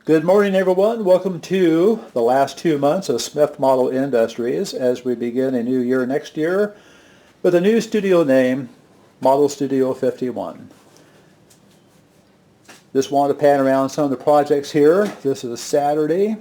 Good morning, everyone. Welcome to the last 2 months of Smith Model Industries as we begin a new year next year with a new studio name, Model Studio 51. Just wanted to pan around some of the projects here. This is Saturday,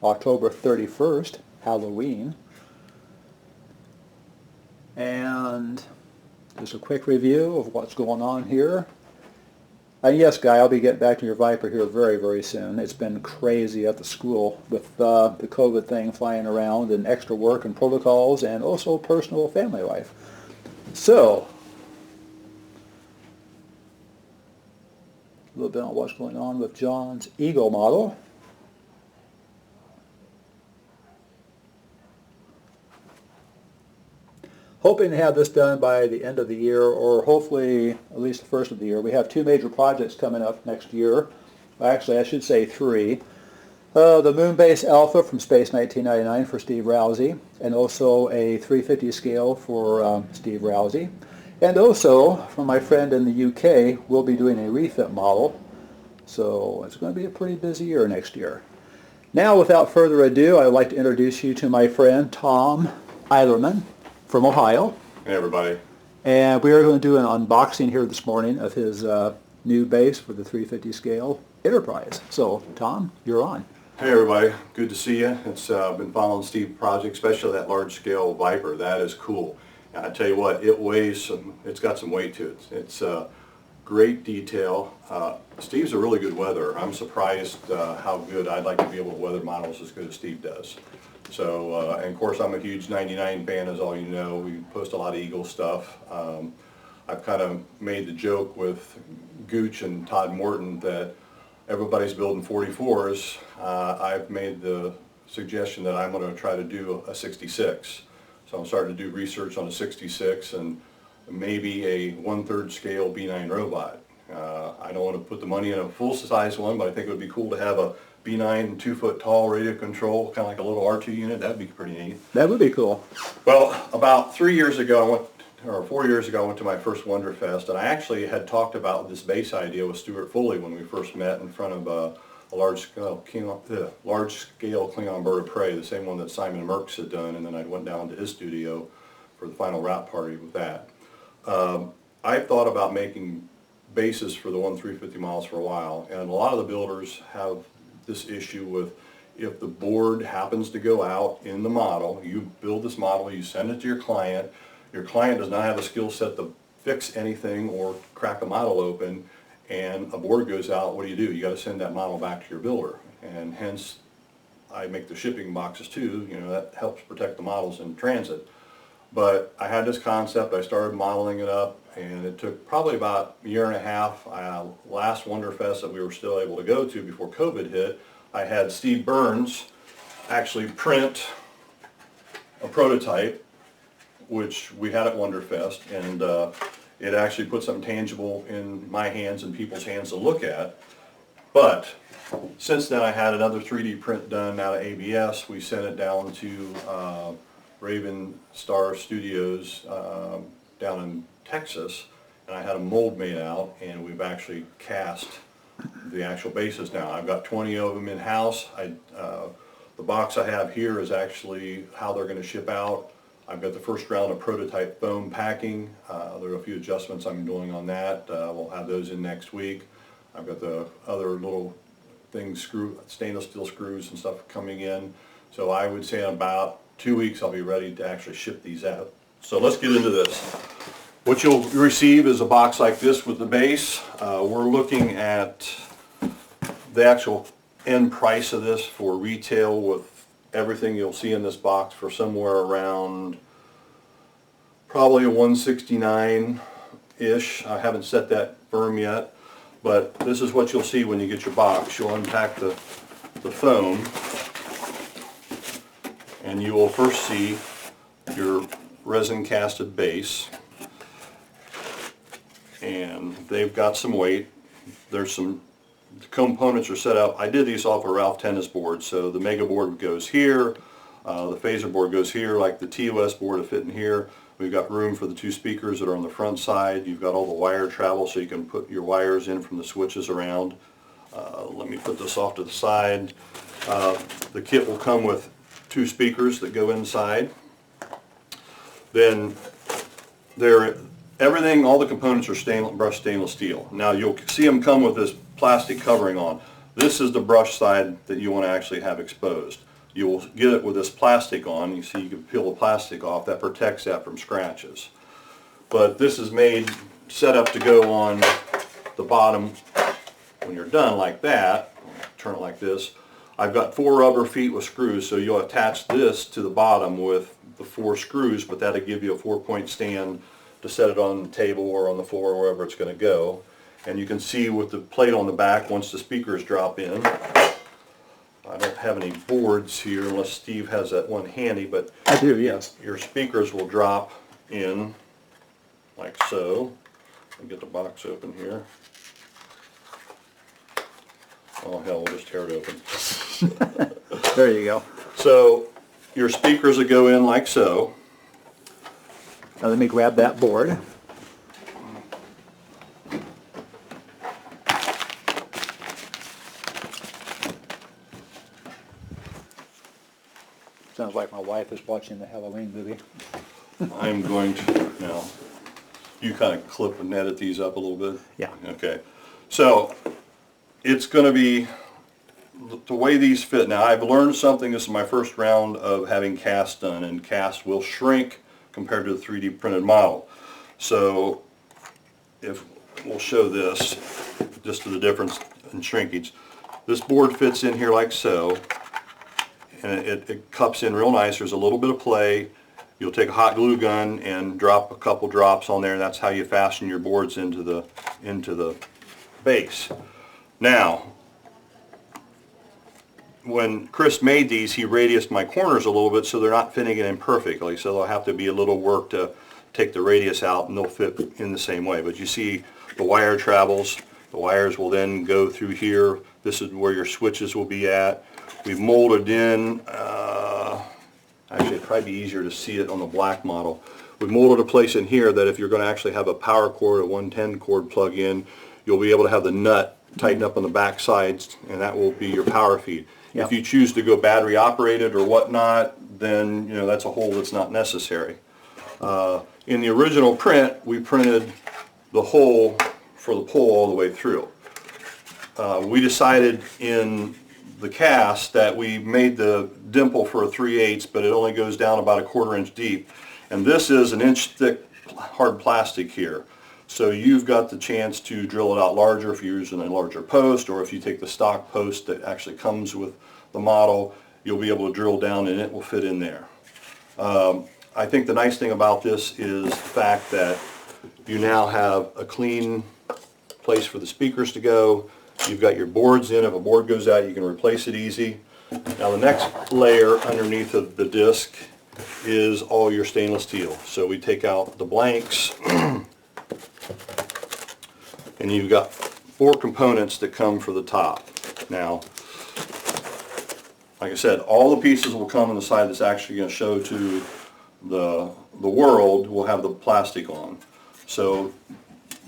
October 31st, Halloween. And just a quick review of what's going on here. And yes, Guy, I'll be getting back to your Viper here very, very soon. It's been crazy at the school with the COVID thing flying around and extra work and protocols and also personal family life. So, a little bit on what's going on with John's Eagle model. Hoping to have this done by the end of the year, or hopefully at least the first of the year. We have 2 major projects coming up next year. Actually, I should say 3. The Moonbase Alpha from Space 1999 for Steve Rousey, and also a 350 scale for Steve Rousey. And also, from my friend in the UK, we'll be doing a refit model. So it's going to be a pretty busy year next year. Now, without further ado, I would like to introduce you to my friend Tom Eilerman from Ohio. Hey everybody. And we are going to do an unboxing here this morning of his new base for the 350 scale Enterprise. So Tom, you're on. Hey everybody, good to see you. It's been following Steve's project, especially that large scale Viper. That is cool. And I tell you what, it weighs it's got some weight to it. It's great detail. Steve's a really good weather. I'm surprised how good. I'd like to be able to weather models as good as Steve does. So, and of course I'm a huge 99 fan, as all you know. We post a lot of Eagle stuff. I've kind of made the joke with Gooch and Todd Morton that everybody's building 44s. I've made the suggestion that I'm going to try to do a 66. So I'm starting to do research on a 66 and maybe a 1/3 scale B9 robot. I don't want to put the money in a full-size one, but I think it would be cool to have a B9 2-foot tall radio control, kind of like a little R2 unit. That would be pretty neat. That would be cool. Well, about 3 years ago, 4 years ago, I went to my first Wonderfest, and I actually had talked about this base idea with Stuart Foley when we first met in front of a large-scale Klingon bird of prey, the same one that Simon Merckx had done, and then I went down to his studio for the final wrap party with that. I've thought about making bases for the 350 miles for a while, and a lot of the builders have this issue with if the board happens to go out in the model, you build this model, you send it to your client does not have a skill set to fix anything or crack a model open, and a board goes out, what do? You got to send that model back to your builder, and hence I make the shipping boxes too. You know, that helps protect the models in transit. But I had this concept, I started modeling it up, and it took probably about a year and a half. Last Wonderfest that we were still able to go to before COVID hit, I had Steve Burns actually print a prototype, which we had at Wonderfest, and it actually put something tangible in my hands and people's hands to look at. But since then I had another 3D print done out of ABS. We sent it down to Raven Star Studios down in Texas, and I had a mold made out, and we've actually cast the actual bases now. I've got 20 of them in-house. The box I have here is actually how they're going to ship out. I've got the first round of prototype foam packing. There are a few adjustments I'm doing on that. We'll have those in next week. I've got the other little things, stainless steel screws and stuff coming in. So I would say in about 2 weeks I'll be ready to actually ship these out. So let's get into this. What you'll receive is a box like this with the base. We're looking at the actual end price of this for retail with everything you'll see in this box for somewhere around probably a $169-ish. I haven't set that firm yet, but this is what you'll see when you get your box. You'll unpack the foam, and you will first see your resin casted base, and they've got some weight. There's some components are set up. I did these off a Ralph tennis board, so the mega board goes here, the phaser board goes here, like the TOS board to fit in here. We've got room for the 2 speakers that are on the front side. You've got all the wire travel, so you can put your wires in from the switches around. Let me put this off to the side. The kit will come with 2 speakers that go inside. Then everything, all the components are brushed stainless steel. Now you'll see them come with this plastic covering on. This is the brush side that you want to actually have exposed. You will get it with this plastic on. You see you can peel the plastic off. That protects that from scratches. But this is set up to go on the bottom when you're done like that. Turn it like this. I've got 4 rubber feet with screws, so you'll attach this to the bottom with the 4 screws, but that'll give you a 4-point stand to set it on the table or on the floor or wherever it's going to go. And you can see with the plate on the back, once the speakers drop in, I don't have any boards here unless Steve has that one handy, but I do, yes. Your speakers will drop in like so. Let me get the box open here. Oh hell, we'll just tear it open. There you go. So your speakers will go in like so. Now let me grab that board. Sounds like my wife is watching the Halloween movie. I'm going to, now, you kind of clip and edit these up a little bit? Yeah. Okay. So, it's going to be, the way these fit, now I've learned something, this is my first round of having cast done, and cast will shrink compared to the 3D printed model. So, if we'll show this, just to the difference in shrinkage. This board fits in here like so, and it cups in real nice. There's a little bit of play. You'll take a hot glue gun and drop a couple drops on there, and that's how you fasten your boards into the base. Now, when Chris made these, he radiused my corners a little bit so they're not fitting it in perfectly, so there'll have to be a little work to take the radius out, and they'll fit in the same way. But you see the wire travels. The wires will then go through here. This is where your switches will be at. We've molded in, actually it'd probably be easier to see it on the black model. We've molded a place in here that if you're going to actually have a power cord, a 110 cord plug in, you'll be able to have the nut tighten up on the back sides, and that will be your power feed. Yep. If you choose to go battery operated or whatnot, then that's a hole that's not necessary. In the original print, we printed the hole for the pole all the way through. We decided in the cast that we made the dimple for a 3/8, but it only goes down about a 1/4 inch deep. And this is an inch thick hard plastic here. So you've got the chance to drill it out larger if you're using a larger post, or if you take the stock post that actually comes with the model, you'll be able to drill down and it will fit in there. I think the nice thing about this is the fact that you now have a clean place for the speakers to go. You've got your boards in. If a board goes out, you can replace it easy. Now the next layer underneath of the disc is all your stainless steel. So we take out the blanks, and you've got 4 components that come for the top. Now, like I said, all the pieces will come on the side that's actually going to show to the world will have the plastic on. So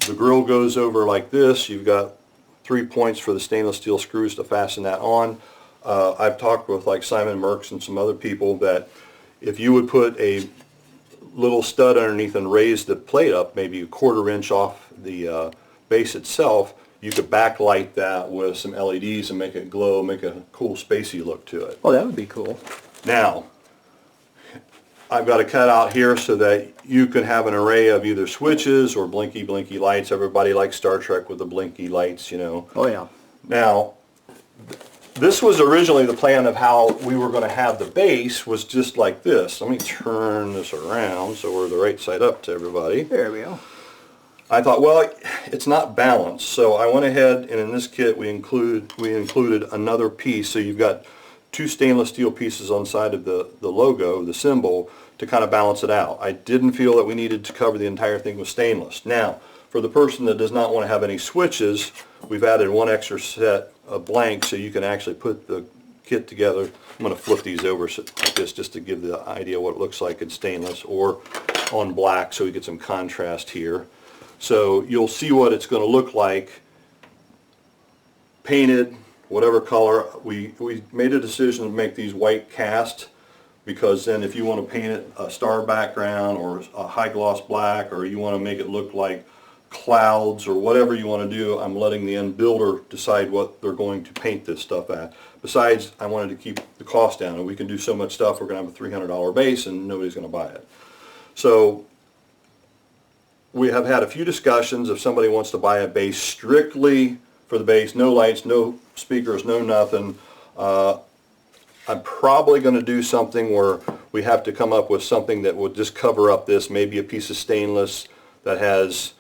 the grill goes over like this. You've got 3 points for the stainless steel screws to fasten that on. I've talked with like Simon Merckx and some other people that if you would put a little stud underneath and raise the plate up maybe a 1/4 inch off the base itself, you could backlight that with some LEDs and make it glow, make a cool spacey look to it. Oh, that would be cool. Now, I've got a cutout here so that you can have an array of either switches or blinky lights. Everybody likes Star Trek with the blinky lights, Oh yeah. Now, this was originally the plan of how we were going to have the base was just like this. Let me turn this around so we're the right side up to everybody. There we go. I thought, well, it's not balanced, so I went ahead and in this kit we included another piece. So you've got 2 stainless steel pieces on the side of the logo, the symbol, to kind of balance it out. I didn't feel that we needed to cover the entire thing with stainless. Now, for the person that does not want to have any switches, we've added 1 extra set of blanks so you can actually put the kit together. I'm going to flip these over like this just to give the idea what it looks like in stainless or on black so we get some contrast here. So you'll see what it's going to look like painted, whatever color. We made a decision to make these white cast, because then if you want to paint it a star background or a high gloss black, or you want to make it look like clouds or whatever you want to do, I'm letting the end builder decide what they're going to paint this stuff at. Besides, I wanted to keep the cost down, and we can do so much stuff, we're going to have a $300 base and nobody's going to buy it. So we have had a few discussions. If somebody wants to buy a base strictly for the base, no lights, no speakers, no nothing, I'm probably going to do something where we have to come up with something that would just cover up this, maybe a piece of stainless that has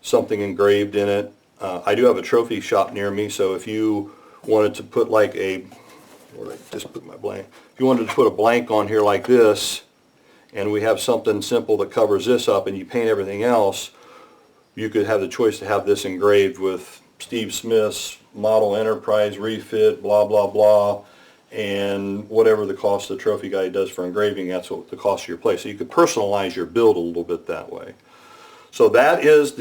something engraved in it. I do have a trophy shop near me, so if you wanted to put like a, or I just put my blank, if you wanted to put a blank on here like this, and we have something simple that covers this up and you paint everything else, you could have the choice to have this engraved with Steve Smith's Model Enterprise refit, blah, blah, blah, and whatever the cost the trophy guy does for engraving, that's what the cost of your place. So you could personalize your build a little bit that way. So that is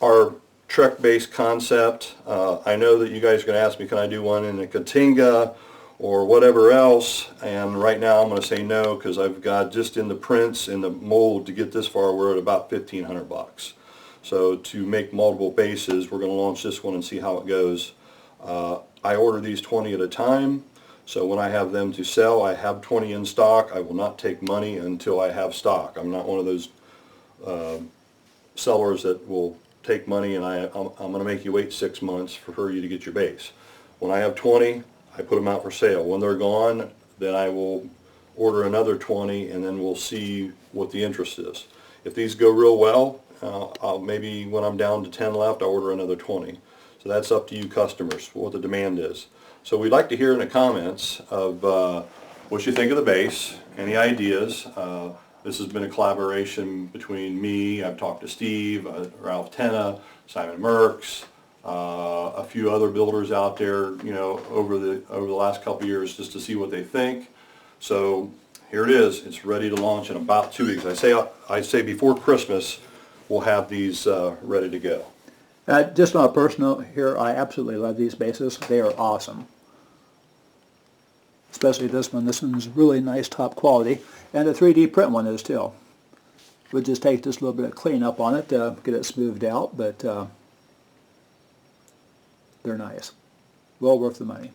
our Trek-based concept. I know that you guys are going to ask me, can I do one in a Katinga or whatever else, and right now I'm going to say no, because I've got just in the prints and the mold to get this far, we're at about $1,500. So to make multiple bases, we're going to launch this one and see how it goes. I order these 20 at a time, so when I have them to sell, I have 20 in stock. I will not take money until I have stock. I'm not one of those sellers that will take money and I'm going to make you wait 6 months for you to get your base. When I have 20, I put them out for sale. When they're gone, then I will order another 20, and then we'll see what the interest is. If these go real well, maybe when I'm down to 10 left, I'll order another 20. So that's up to you customers, what the demand is. So we'd like to hear in the comments of what you think of the base, any ideas. This has been a collaboration between me, I've talked to Steve, Ralph Tenna, Simon Merckx, a few other builders out there, you know, over the last couple of years, just to see what they think. So here it is. It's ready to launch in about 2 weeks. I say before Christmas we'll have these ready to go. Just on a personal here, I absolutely love these bases. They are awesome. Especially this one. This one's really nice, top quality. And the 3D print one is too. We'll just take just a little bit of cleanup on it to get it smoothed out, but they're nice. Well worth the money.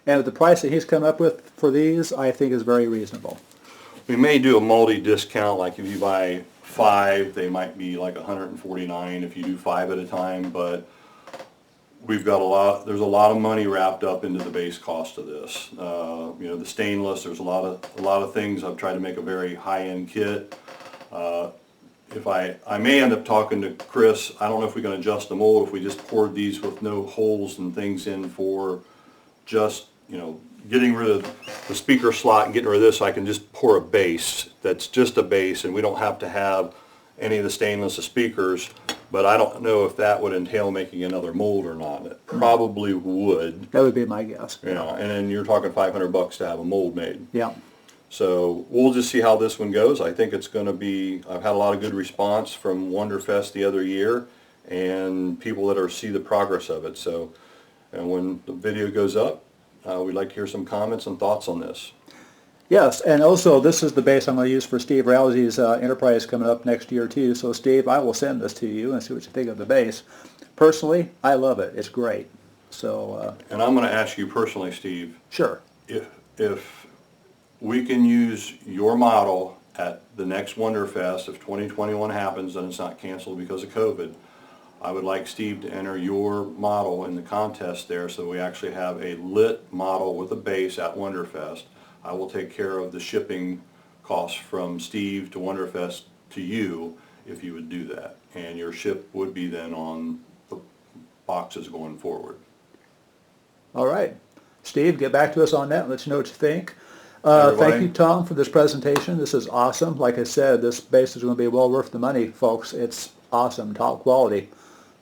And the price that he's come up with for these, I think, is very reasonable. We may do a multi-discount, like if you buy 5, they might be like $149 if you do 5 at a time, but we've got there's a lot of money wrapped up into the base cost of this. You know, the stainless, there's a lot of things. I've tried to make a very high-end kit. If I may end up talking to Chris, I don't know if we can adjust the mold, if we just poured these with no holes and things in for just, you know, getting rid of the speaker slot and getting rid of this, so I can just pour a base that's just a base, and we don't have to have any of the stainless speakers. But I don't know if that would entail making another mold or not. It probably would. That would be my guess. You know, and then you're talking $500 to have a mold made. Yeah. So we'll just see how this one goes. I think it's going to be, I've had a lot of good response from Wonderfest the other year, and people that see the progress of it. So, and when the video goes up, we'd like to hear some comments and thoughts on this. Yes, and also this is the base I'm going to use for Steve Rousey's Enterprise coming up next year too. So Steve, I will send this to you and see what you think of the base. Personally, I love it. It's great. So. And I'm going to ask you personally, Steve. Sure. If we can use your model at the next Wonderfest, if 2021 happens and it's not canceled because of COVID, I would like Steve to enter your model in the contest there, so we actually have a lit model with a base at Wonderfest. I will take care of the shipping costs from Steve to Wonderfest to you if you would do that. And your ship would be then on the boxes going forward. All right. Steve, get back to us on that and let us know what you think. Thank you, Tom, for this presentation. This is awesome. Like I said, this base is going to be well worth the money, folks. It's awesome, top quality.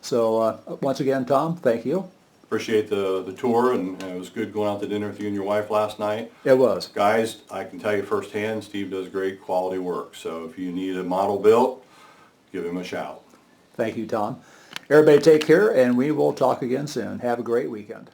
So once again, Tom, thank you. Appreciate the tour, and it was good going out to dinner with you and your wife last night. It was. Guys, I can tell you firsthand, Steve does great quality work. So if you need a model built, give him a shout. Thank you, Tom. Everybody take care, and we will talk again soon. Have a great weekend.